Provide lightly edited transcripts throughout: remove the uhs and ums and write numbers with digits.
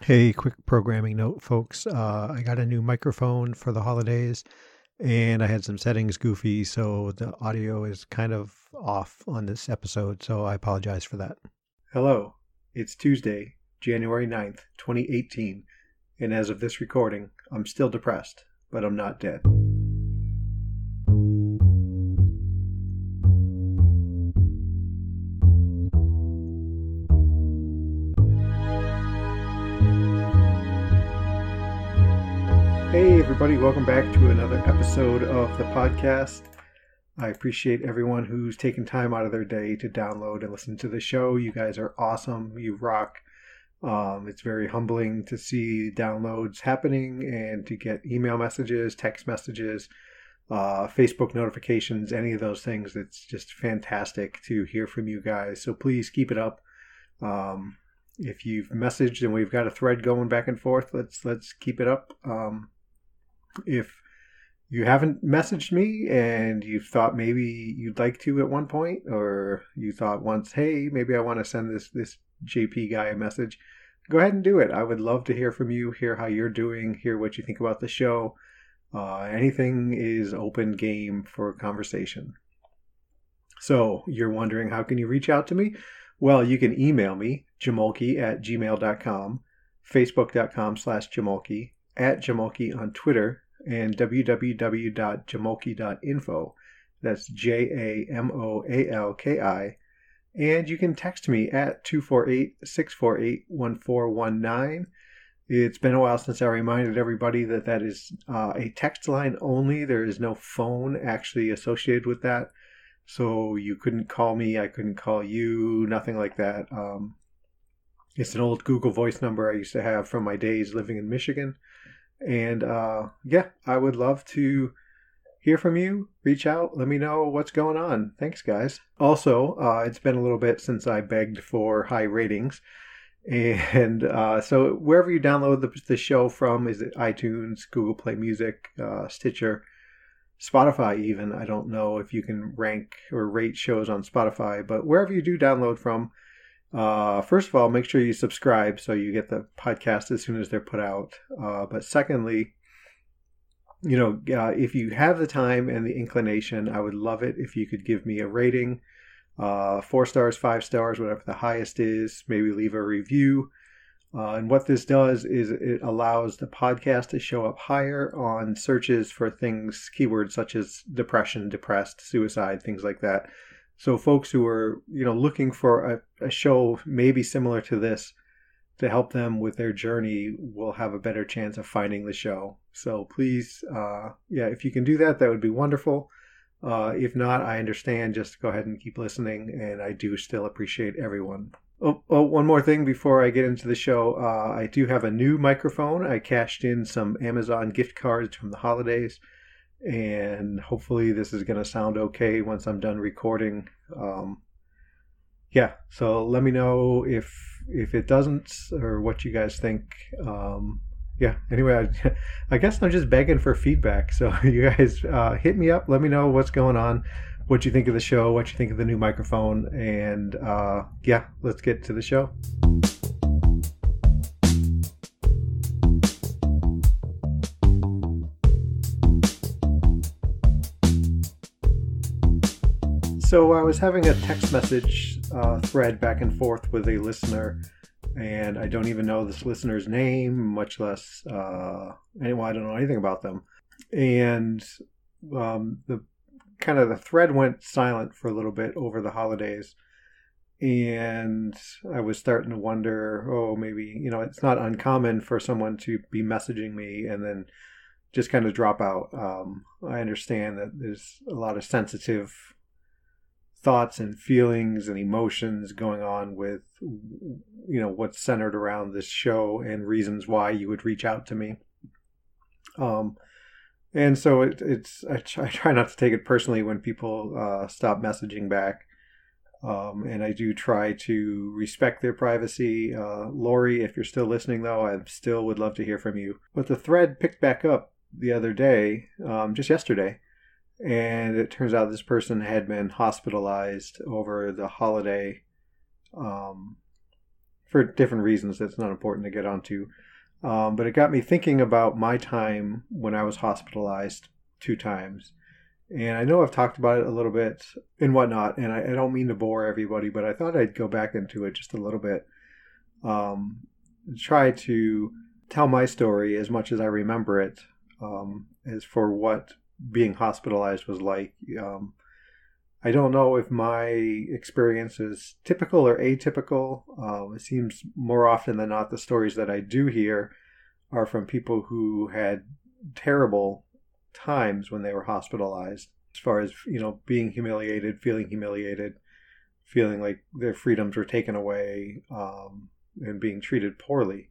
Hey, quick programming note, folks. I got a new microphone for the holidays and I had some settings goofy, so the audio is kind of off on this episode, so I apologize for that. Hello, it's Tuesday, January 9th, 2018, and as of this recording, I'm still depressed, but I'm not dead. Hey everybody, welcome back to another episode of the podcast. I appreciate everyone who's taken time out of their day to download and listen to the show. You guys are awesome. You rock. It's very humbling to see downloads happening and to get email messages, text messages, Facebook notifications, any of those things. It's just fantastic to hear from you guys. So please keep it up. If you've messaged and we've got a thread going back and forth, let's keep it up. If you haven't messaged me and you thought maybe you'd like to at one point, or you thought once, hey, maybe I want to send this JP guy a message, go ahead and do it. I would love to hear from you, hear how you're doing, hear what you think about the show. Anything is open game for conversation. So you're wondering, how can you reach out to me? Well, you can email me, jamoalki@gmail.com, facebook.com/jamoalki, @jamoalki on Twitter, and www.jamoalki.info. That's JAMOALKI. And you can text me at 248-648-1419. It's been a while since I reminded everybody that is a text line only. There is no phone actually associated with that. So you couldn't call me, I couldn't call you, nothing like that. It's an old Google Voice number I used to have from my days living in Michigan. And yeah, I would love to hear from you. Reach out. Let me know what's going on. Thanks, guys. Also, it's been a little bit since I begged for high ratings. And so wherever you download the show from, is it iTunes, Google Play Music, Stitcher, Spotify even. I don't know if you can rank or rate shows on Spotify, but wherever you do download from, first of all, make sure you subscribe so you get the podcast as soon as they're put out. But secondly, if you have the time and the inclination, I would love it if you could give me a rating, 4 stars, 5 stars, whatever the highest is. Maybe leave a review. And what this does is it allows the podcast to show up higher on searches for things, keywords such as depression, depressed, suicide, things like that. So folks who are, looking for a show maybe similar to this to help them with their journey will have a better chance of finding the show. So please, if you can do that, that would be wonderful. If not, I understand. Just go ahead and keep listening, and I do still appreciate everyone. Oh, one more thing before I get into the show. I do have a new microphone. I cashed in some Amazon gift cards from the holidays, and hopefully this is going to sound okay once I'm done recording. So let me know if it doesn't, or what you guys think. Anyway, I guess I'm just begging for feedback. So you guys hit me up. Let me know what's going on, what you think of the show, what you think of the new microphone, and let's get to the show. So I was having a text message thread back and forth with a listener, and I don't even know this listener's name, much less I don't know anything about them. And the thread went silent for a little bit over the holidays, and I was starting to wonder, maybe, it's not uncommon for someone to be messaging me and then just kind of drop out. I understand that there's a lot of sensitive thoughts and feelings and emotions going on with, what's centered around this show and reasons why you would reach out to me. And so I try not to take it personally when people stop messaging back. And I do try to respect their privacy. Lori, if you're still listening, though, I still would love to hear from you. But the thread picked back up the other day, just yesterday. And it turns out this person had been hospitalized over the holiday for different reasons that's not important to get onto. But it got me thinking about my time when I was hospitalized 2 times. And I know I've talked about it a little bit and whatnot, and I don't mean to bore everybody, but I thought I'd go back into it just a little bit. Try to tell my story as much as I remember it, as for what being hospitalized was like. I don't know if my experience is typical or atypical. It seems more often than not the stories that I do hear are from people who had terrible times when they were hospitalized, as far as, being humiliated, feeling like their freedoms were taken away, and being treated poorly.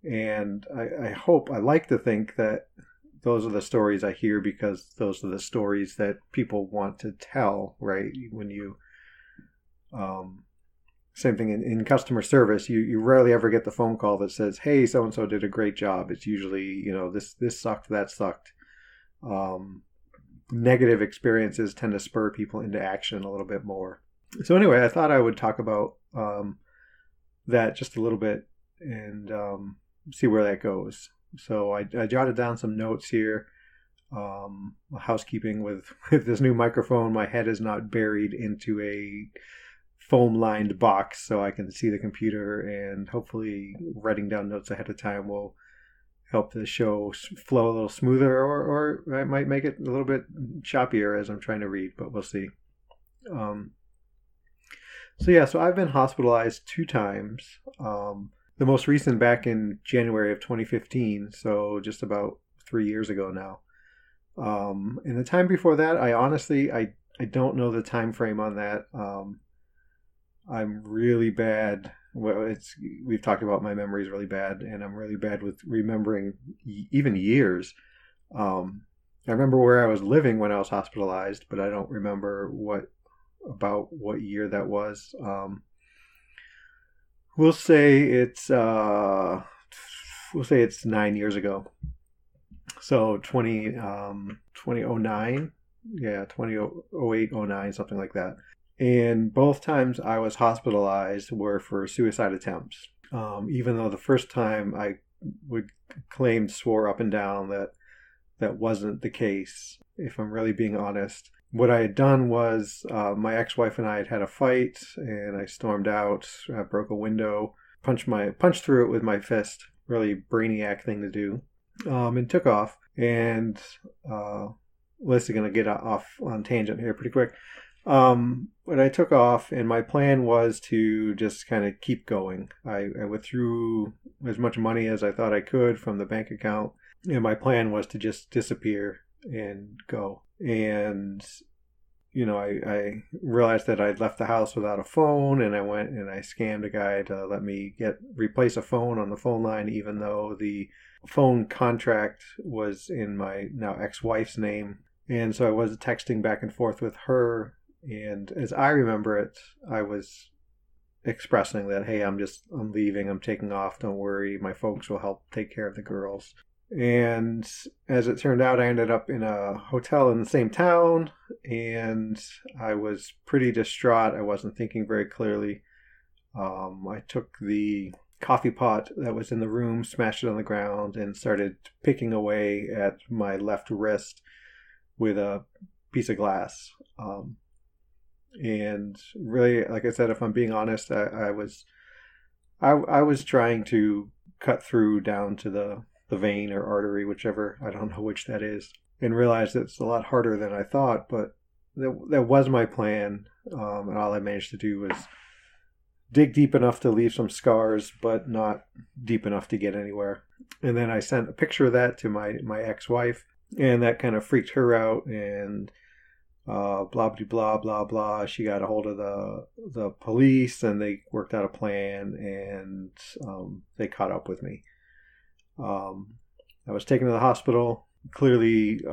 And I like to think that those are the stories I hear because those are the stories that people want to tell, right? When you, same thing in customer service, you rarely ever get the phone call that says, hey, so-and-so did a great job. It's usually, this sucked, that sucked. Negative experiences tend to spur people into action a little bit more. So anyway, I thought I would talk about that just a little bit and see where that goes. So I jotted down some notes here. Housekeeping with this new microphone. My head is not buried into a foam-lined box, so I can see the computer, and hopefully writing down notes ahead of time will help the show flow a little smoother, or I might make it a little bit choppier as I'm trying to read, but we'll see. So I've been hospitalized 2 times. The most recent back in January of 2015, so just about 3 years ago now. And the time before that, I honestly don't know the time frame on that. I'm really bad. Well, we've talked about my memory is really bad, and I'm really bad with remembering even years. I remember where I was living when I was hospitalized, but I don't remember what year that was. We'll say it's 9 years ago. So 2009, 2008, 09, something like that. And both times I was hospitalized were for suicide attempts. Even though the first time I swore up and down that wasn't the case, if I'm really being honest. What I had done was my ex-wife and I had a fight, and I stormed out, broke a window, punched through it with my fist, really brainiac thing to do, and took off. And Liz is going to get off on tangent here pretty quick. But I took off, and my plan was to just kind of keep going. I withdrew as much money as I thought I could from the bank account, and my plan was to just disappear and go. And I realized that I'd left the house without a phone, and I went and I scammed a guy to let me replace a phone on the phone line, even though the phone contract was in my now ex-wife's name. And so I was texting back and forth with her, and as I remember it, I was expressing that, hey, I'm leaving, I'm taking off, don't worry, my folks will help take care of the girls. And as it turned out, I ended up in a hotel in the same town, and I was pretty distraught. I wasn't thinking very clearly. I took the coffee pot that was in the room, smashed it on the ground, and started picking away at my left wrist with a piece of glass. And really, like I said, if I'm being honest, I was trying to cut through down to the vein or artery, whichever, I don't know which that is, and realized it's a lot harder than I thought, but that was my plan. And all I managed to do was dig deep enough to leave some scars, but not deep enough to get anywhere. And then I sent a picture of that to my ex-wife, and that kind of freaked her out, and blah, blah, blah, blah, blah. She got a hold of the police, and they worked out a plan, and they caught up with me. I was taken to the hospital, clearly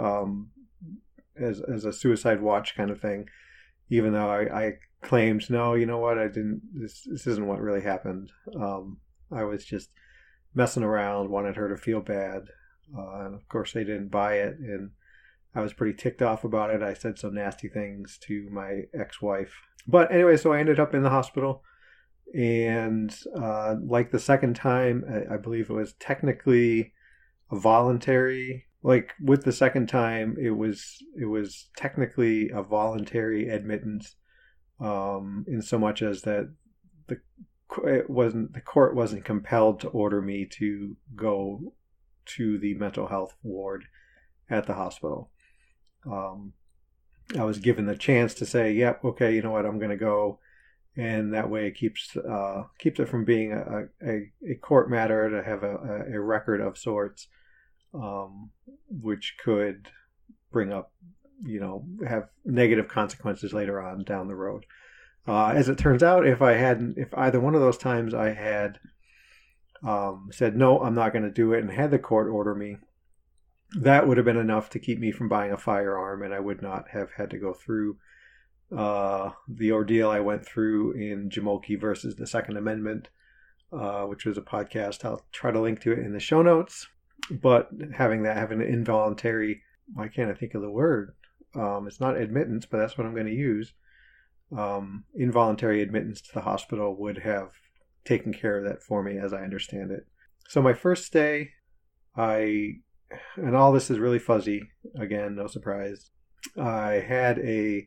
as a suicide watch kind of thing, even though I claimed, no, you know what, I didn't, this isn't what really happened. I was just messing around, wanted her to feel bad, and of course they didn't buy it, and I was pretty ticked off about it. I said some nasty things to my ex-wife. But anyway, so I ended up in the hospital, And like the second time, I believe it was technically a voluntary. Like with the second time, it was technically a voluntary admittance, in so much as that the the court wasn't compelled to order me to go to the mental health ward at the hospital. I was given the chance to say, "Yep, okay, you know what, I'm going to go," and that way it keeps it from being a court matter, to have a record of sorts, which could bring up, have negative consequences later on down the road. As it turns out, if either one of those times I had said, no, I'm not going to do it, and had the court order me, that would have been enough to keep me from buying a firearm, and I would not have had to go through the ordeal I went through in Jamoalki versus the Second Amendment, which was a podcast. I'll try to link to it in the show notes. But having an involuntary, why can't I think of the word? It's not admittance, but that's what I'm going to use. Involuntary admittance to the hospital would have taken care of that for me, as I understand it. So my first day, and all this is really fuzzy, again, no surprise. I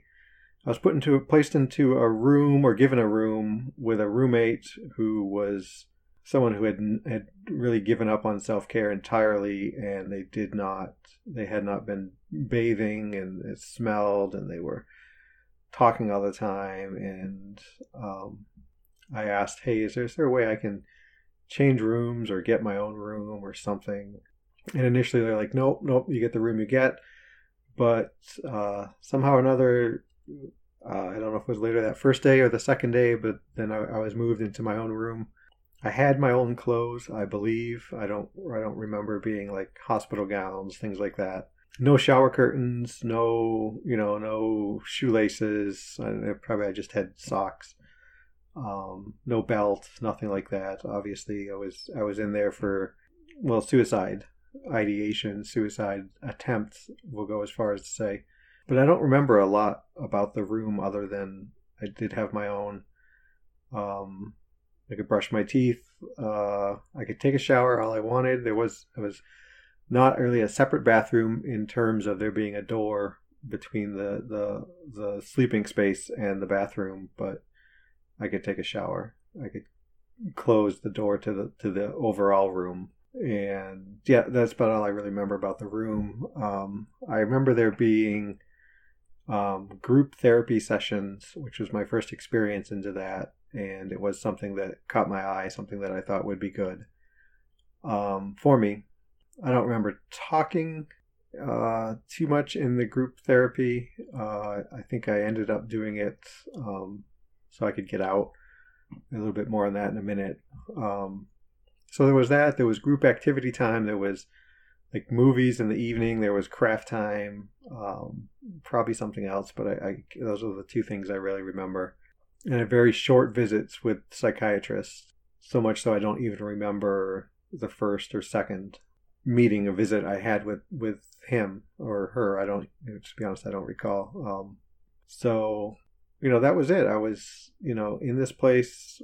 was placed into a room, or given a room, with a roommate who was someone who had really given up on self-care entirely, and they had not been bathing, and it smelled, and they were talking all the time. And I asked, hey, is there a way I can change rooms or get my own room or something? And initially they're like, nope, you get the room you get. But somehow or another, I don't know if it was later that first day or the second day, but then I was moved into my own room. I had my own clothes, I believe. I don't remember being like hospital gowns, things like that. No shower curtains, no shoelaces. I just had socks. No belt, nothing like that. Obviously, I was in there for, suicide ideation, suicide attempt, we'll go as far as to say. But I don't remember a lot about the room, other than I did have my own. I could brush my teeth. I could take a shower all I wanted. It was not really a separate bathroom in terms of there being a door between the sleeping space and the bathroom, but I could take a shower. I could close the door to the overall room. And yeah, that's about all I really remember about the room. I remember there being group therapy sessions, which was my first experience into that, and it was something that caught my eye, something that I thought would be good for me. I don't remember talking too much in the group therapy. I think I ended up doing it so I could get out. A little bit more on that in a minute. So there was that. There was group activity time. There was like movies in the evening. There was craft time. Probably something else, but those are the two things I really remember. And very short visits with psychiatrists. So much so I don't even remember the first or second visit I had with him or her. To be honest, I don't recall. So, that was it. I was, in this place,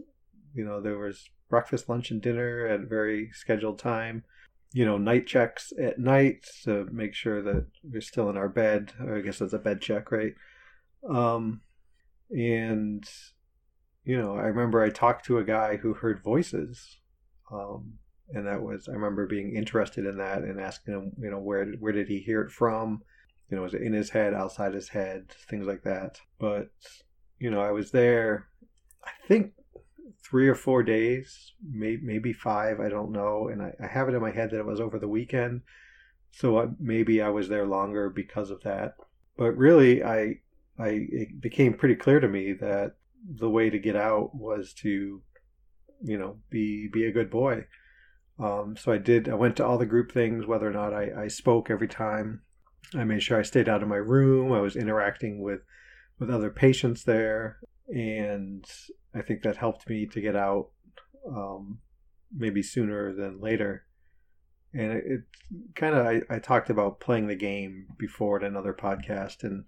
there was breakfast, lunch, and dinner at a very scheduled time. Night checks at night to make sure that we're still in our bed. Or I guess that's a bed check, right? And, I remember I talked to a guy who heard voices. And I remember being interested in that and asking him, where did he hear it from? Was it in his head, outside his head, things like that. But, I was there, I think 3 or 4 days, maybe 5, I don't know. And I have it in my head that it was over the weekend. So maybe I was there longer because of that. But really, it became pretty clear to me that the way to get out was to, be a good boy. So I went to all the group things, whether or not I spoke every time. I made sure I stayed out of my room. I was interacting with other patients there. And I think that helped me to get out maybe sooner than later. And it kind of, I talked about playing the game before in another podcast, and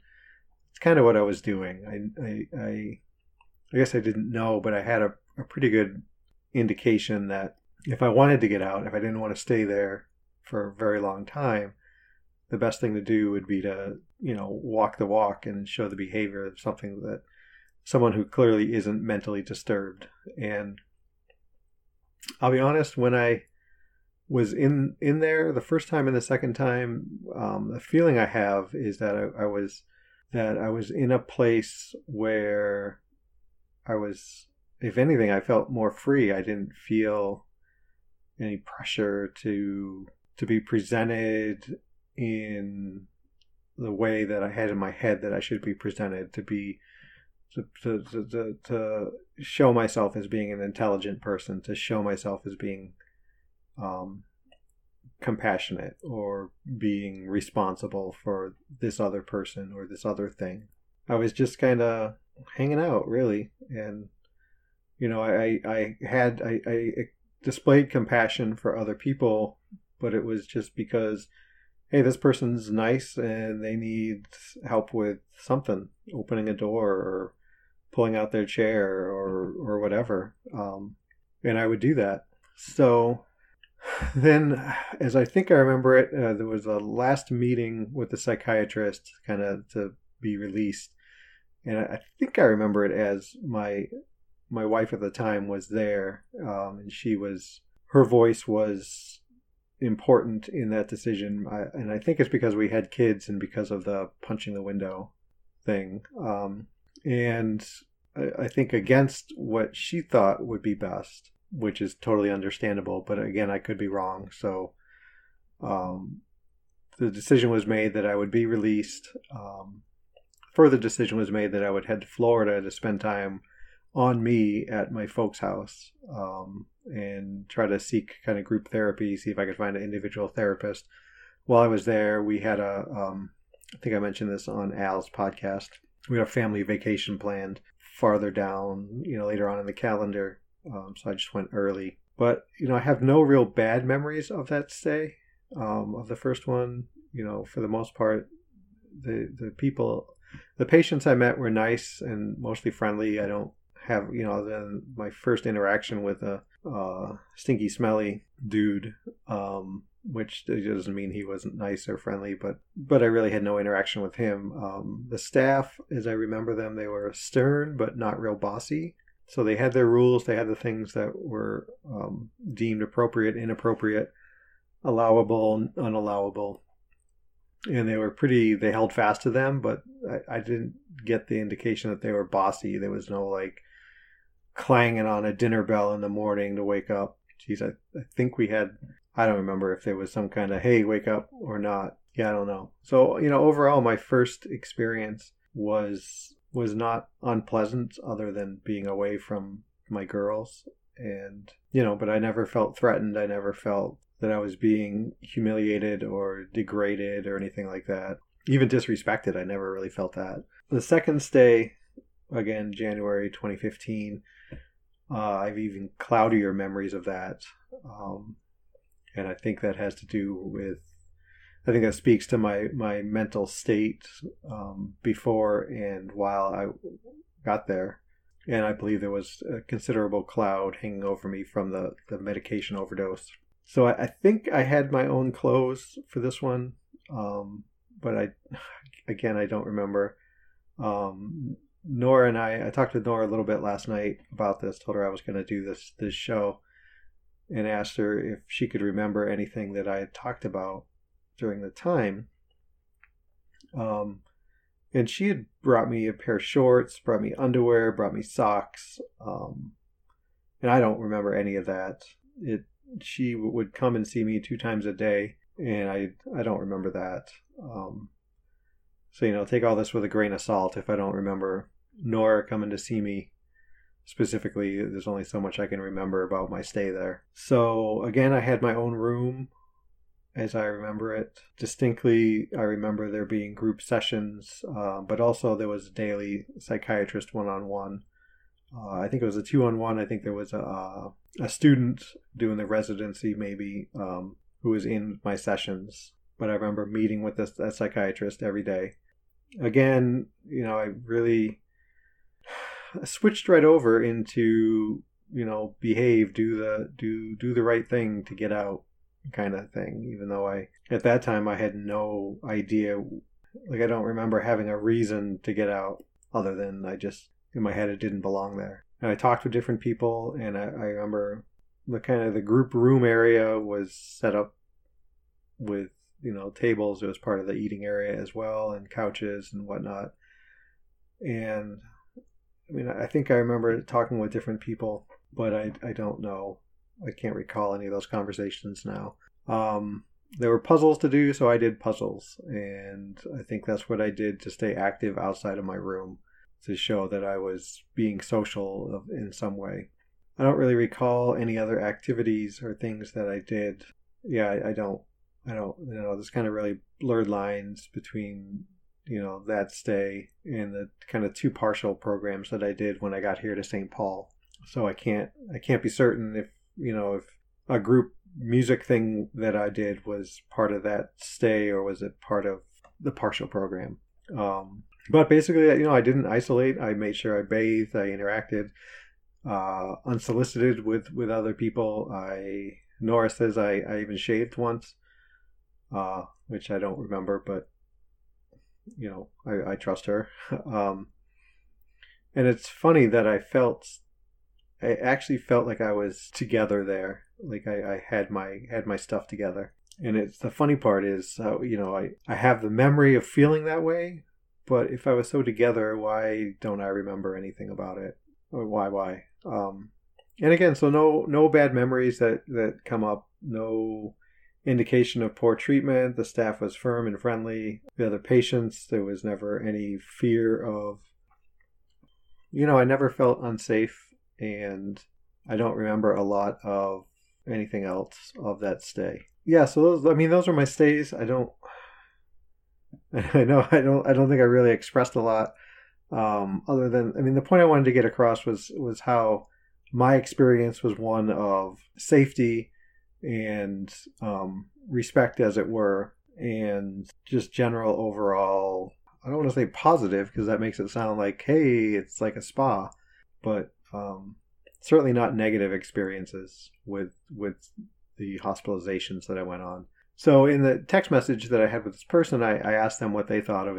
it's kind of what I was doing. I guess I didn't know, but I had a a pretty good indication that if I wanted to get out, if I didn't want to stay there for a very long time, the best thing to do would be to, walk the walk and show the behavior of someone who clearly isn't mentally disturbed. And I'll be honest, when I was in there the first time and the second time, the feeling I have is that I was in a place where I was, if anything, I felt more free. I didn't feel any pressure to be presented in the way that I had in my head that I should be presented, to show myself as being an intelligent person, to show myself as being compassionate or being responsible for this other person or this other thing. I was just kind of hanging out, really. And I displayed compassion for other people, but it was just because, hey, this person's nice and they need help with something, opening a door or pulling out their chair or whatever. And I would do that. So then, as I think I remember it, there was a last meeting with the psychiatrist kind of to be released. And I think I remember it as my wife at the time was there, and her voice was important in that decision. And I think it's because we had kids and because of the punching the window thing. And I think against what she thought would be best, which is totally understandable. But again, I could be wrong. So the decision was made that I would be released. Further decision was made that I would head to Florida to spend time on me at my folks' house, and try to seek kind of group therapy, see if I could find an individual therapist. While I was there, we had I think I mentioned this on Al's podcast, we had a family vacation planned farther down, later on in the calendar. So I just went early. But, I have no real bad memories of that stay, of the first one. For the most part, the patients I met were nice and mostly friendly. I don't have, other than my first interaction with a stinky, smelly dude, which doesn't mean he wasn't nice or friendly, but I really had no interaction with him. The staff, as I remember them, they were stern but not real bossy. So they had their rules. They had the things that were deemed appropriate, inappropriate, allowable, unallowable. And they held fast to them, but I didn't get the indication that they were bossy. There was no clanging on a dinner bell in the morning to wake up. Geez, I think we had, I don't remember if there was some kind of, hey, wake up or not. Yeah, I don't know. So, overall, my first experience was not unpleasant other than being away from my girls. And, but I never felt threatened. I never felt that I was being humiliated or degraded or anything like that. Even disrespected, I never really felt that. The second stay, again, January 2015, I've even cloudier memories of that. And I think that has to do with, I think that speaks to my mental state before and while I got there. And I believe there was a considerable cloud hanging over me from the medication overdose. So I think I had my own clothes for this one, but I don't remember. Nora and I talked to Nora a little bit last night about this, told her I was going to do this show, and asked her if she could remember anything that I had talked about during the time. And she had brought me a pair of shorts, brought me underwear, brought me socks, and I don't remember any of that. She would come and see me 2 times a day, and I don't remember that. So, take all this with a grain of salt. If I don't remember Nora coming to see me specifically, there's only so much I can remember about my stay there. So, again, I had my own room as I remember it. Distinctly, I remember there being group sessions, but also there was a daily psychiatrist one-on-one. I think it was a 2-on-1. I think there was a student doing the residency maybe, who was in my sessions. But I remember meeting with a psychiatrist every day. Again, I really switched right over into behave, do the right thing to get out, kind of thing. Even though at that time I had no idea, like I don't remember having a reason to get out other than I just, in my head, it didn't belong there. And I talked with different people, and I remember the group room area was set up with, tables. It was part of the eating area as well, and couches and whatnot. And I mean, I think I remember talking with different people, but I don't know. I can't recall any of those conversations now. There were puzzles to do, so I did puzzles. And I think that's what I did to stay active outside of my room, to show that I was being social in some way. I don't really recall any other activities or things that I did. Yeah, I don't, there's kind of really blurred lines between, that stay and the kind of 2 partial programs that I did when I got here to St. Paul. So I can't be certain if a group music thing that I did was part of that stay or was it part of the partial program. But basically, I didn't isolate. I made sure I bathed, I interacted unsolicited with other people. Nora says I even shaved once, which I don't remember, but I trust her. And it's funny that I actually felt like I was together there, like I had my stuff together. And it's the funny part is, I have the memory of feeling that way, but if I was so together, why don't I remember anything about it? Or why? And again, so no bad memories that come up, no indication of poor treatment. The staff was firm and friendly. The other patients, there was never any fear of, I never felt unsafe, and I don't remember a lot of anything else of that stay. Yeah, so those are my stays. I don't think I really expressed a lot. Other than, the point I wanted to get across was how my experience was one of safety and respect, as it were, and just general overall, I don't want to say positive because that makes it sound like, hey, it's like a spa, but certainly not negative experiences with the hospitalizations that I went on. So in the text message that I had with this person, I asked them what they thought of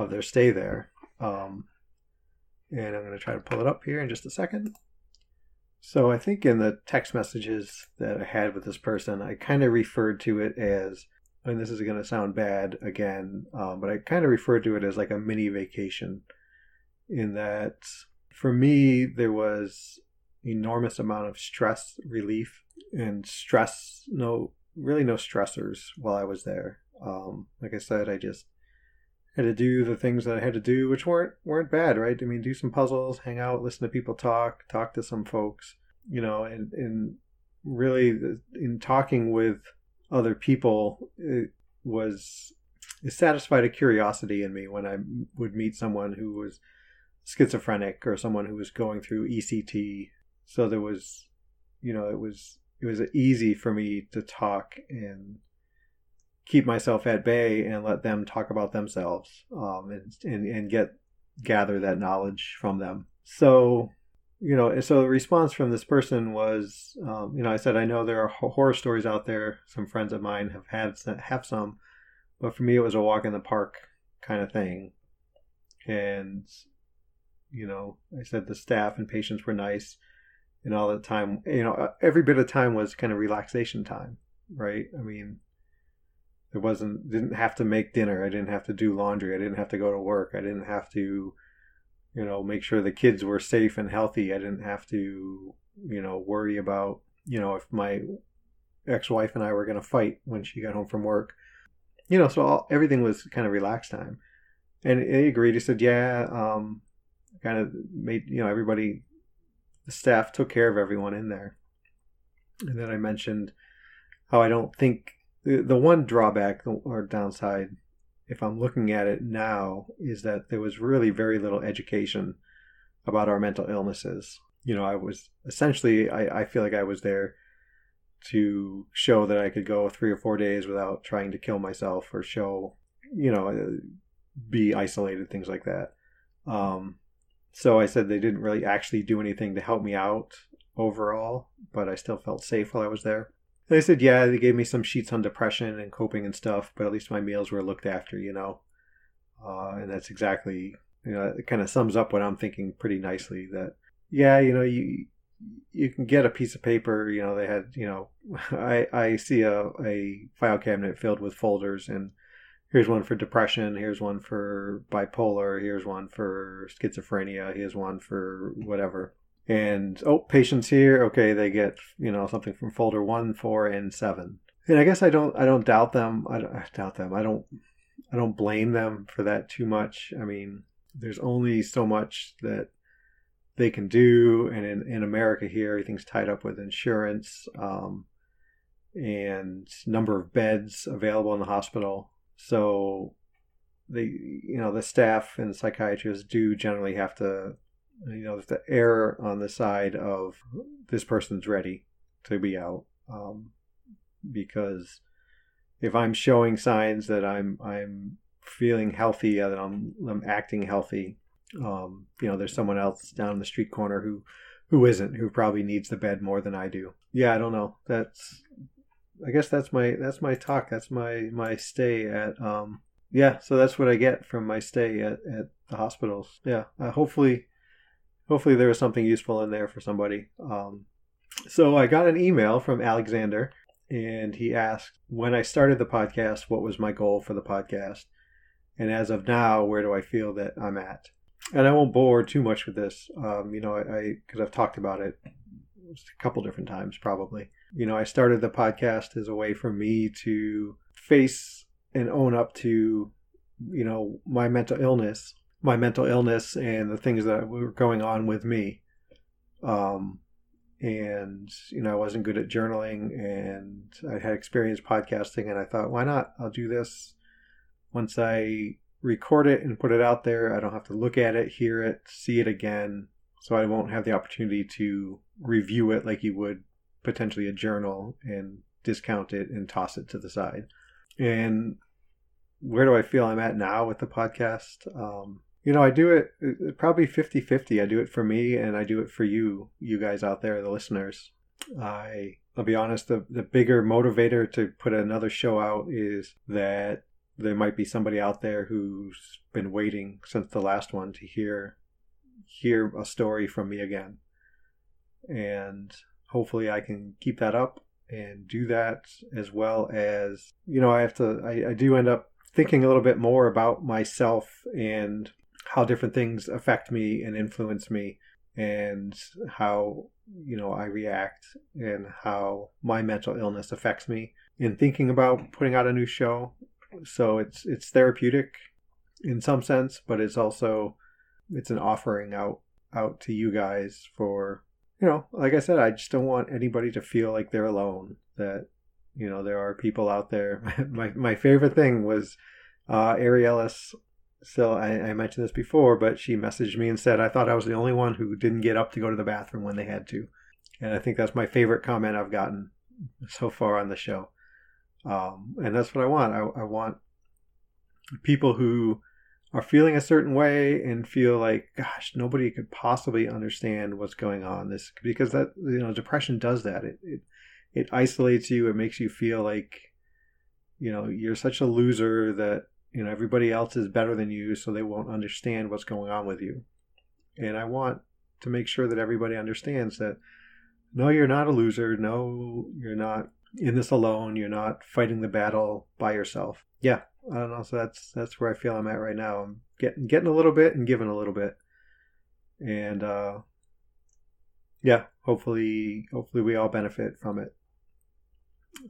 their stay there. And I'm going to try to pull it up here in just a second. So I think in the text messages that I had with this person, I kind of referred to it as, and this is going to sound bad again, but I kind of referred to it as like a mini vacation, in that for me, there was enormous amount of stress relief and no stressors while I was there. Like I said, I just had to do the things that I had to do, which weren't bad, right? Do some puzzles, hang out, listen to people talk to some folks, and really in talking with other people, it satisfied a curiosity in me when I would meet someone who was schizophrenic or someone who was going through ECT. So there was, it was easy for me to talk and keep myself at bay and let them talk about themselves, and gather that knowledge from them. So, so the response from this person was, I said, I know there are horror stories out there. Some friends of mine have some, but for me, it was a walk in the park kind of thing. And, I said the staff and patients were nice, and all the time, every bit of time was kind of relaxation time, right? Didn't have to make dinner. I didn't have to do laundry. I didn't have to go to work. I didn't have to, make sure the kids were safe and healthy. I didn't have to, worry about, if my ex-wife and I were going to fight when she got home from work. So everything was kind of relaxed time. And he agreed. He said, yeah, kind of made, everybody, the staff took care of everyone in there. And then I mentioned how I don't think, the one drawback or downside, if I'm looking at it now, is that there was really very little education about our mental illnesses. I was essentially, I feel like I was there to show that I could go 3 or 4 days without trying to kill myself, or show, be isolated, things like that. So I said they didn't really actually do anything to help me out overall, but I still felt safe while I was there. And they said, yeah, they gave me some sheets on depression and coping and stuff, but at least my meals were looked after, and that's exactly, it kind of sums up what I'm thinking pretty nicely. That, yeah, you can get a piece of paper. They had, I see a file cabinet filled with folders, and here's one for depression, here's one for bipolar, here's one for schizophrenia, here's one for whatever. And, patients here, okay, they get, something from folder 1, 4, and 7. And I guess I don't doubt them. I don't blame them for that too much. I mean, there's only so much that they can do, and in America here, everything's tied up with insurance, and number of beds available in the hospital. So the staff and psychiatrists do generally have to, to err on the side of this person's ready to be out, because if I'm showing signs that I'm feeling healthy, that I'm acting healthy, there's someone else down the street corner who isn't, who probably needs the bed more than I do. Yeah, I don't know. I guess that's my talk. That's my stay at, so that's what I get from my stay at the hospitals. Yeah. Hopefully there was something useful in there for somebody. So I got an email from Alexander, and he asked, when I started the podcast, what was my goal for the podcast? And as of now, where do I feel that I'm at? And I won't bore too much with this, because I've talked about it a couple different times probably. I started the podcast as a way for me to face and own up to, my mental illness and the things that were going on with me. And, I wasn't good at journaling, and I had experience podcasting, and I thought, why not? I'll do this. Once I record it and put it out there, I don't have to look at it, hear it, see it again. So I won't have the opportunity to review it like you would potentially a journal and discount it and toss it to the side. And where do I feel I'm at now with the podcast? I do it probably 50-50. I do it for me, and I do it for you guys out there, the listeners. I'll be honest, the bigger motivator to put another show out is that there might be somebody out there who's been waiting since the last one to hear a story from me again. And hopefully I can keep that up and do that, as well as, I do end up thinking a little bit more about myself and how different things affect me and influence me, and how, I react, and how my mental illness affects me in thinking about putting out a new show. So it's therapeutic in some sense, but it's an offering out to you guys for, like I said, I just don't want anybody to feel like they're alone, that, there are people out there. My favorite thing was Ariellis. So I mentioned this before, but she messaged me and said, I thought I was the only one who didn't get up to go to the bathroom when they had to. And I think that's my favorite comment I've gotten so far on the show. And that's what I want. I want people who are feeling a certain way and feel like, gosh, nobody could possibly understand what's going on. Because that, depression does that. It isolates you. It makes you feel like, you're such a loser that, everybody else is better than you, so they won't understand what's going on with you. And I want to make sure that everybody understands that, no, you're not a loser. No, you're not in this alone. You're not fighting the battle by yourself. Yeah, I don't know. So that's where I feel I'm at right now. I'm getting a little bit and giving a little bit. And hopefully we all benefit from it.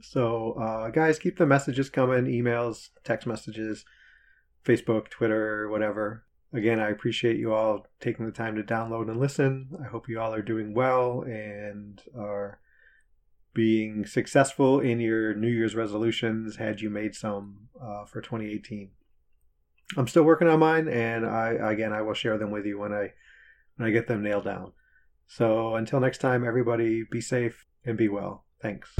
So guys, keep the messages coming, emails, text messages, Facebook, Twitter, whatever. Again, I appreciate you all taking the time to download and listen. I hope you all are doing well and are being successful in your New Year's resolutions, had you made some for 2018. I'm still working on mine, and I will share them with you when I get them nailed down. So until next time, everybody, be safe and be well. Thanks.